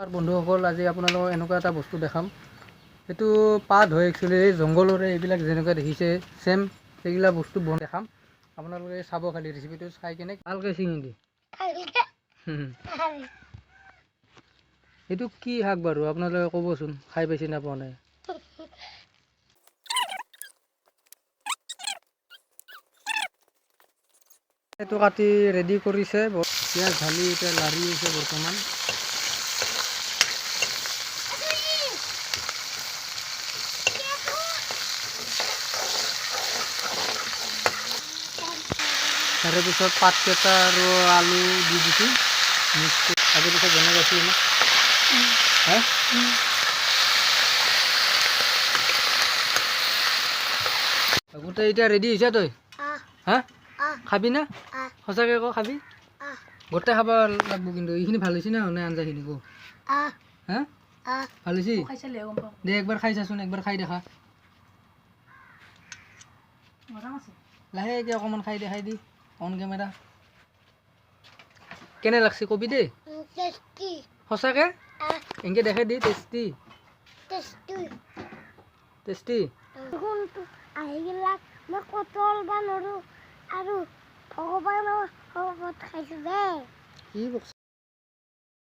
বন্ধুসকল, আজি আপোনালোকক এনেকুৱা এটা বস্তু দেখাম। এইটো পাত হয় একচুৱেলি জংঘলৰে, এইবিলাক যেনেকুৱা দেখিছে চেম সেইবিলাক বস্তু দেখাম। আপোনালোকে চাব, খালি ৰেচিপিটো চাই কেনে ভালকৈ চিঙি দি। এইটো কি শাক বাৰু আপোনালোকে ক'বচোন, খাই পাইছে না পোৱা নাই? এইটো কাটি ৰেডি কৰিছে, পিঁয়াজ ঢালি এতিয়া লাৰি আছে বৰ্তমান। তাৰে পিছত পাতকেইটা আৰু আলু দি দিছোঁ মিক্স কৰি। তাৰে পিছত বনাই আছোঁ না হা গোটেই এতিয়া ৰেডি হৈছে। তই হা খাবি না? সঁচাকৈ আকৌ খাবি? গোটেই খাব লাগব, কিন্তু এইখিনি ভাল হৈছে না নে আঞ্জাখিনি কো? হা ভাল হৈছে দে, একবাৰ খাই চাচোন, একবাৰ খাই দেখা। লাহেকৈ অকণমান খাই দেখাই দি অন কেমেৰা। কেনে লাগছে কবি দেই? সঁচাকৈ এনেকৈ দেখাই দি। টেষ্টি টেষ্টি আহি গেলাক মই কটল বা নৰো আৰু ভগৱানৰ খাইছো দে। কি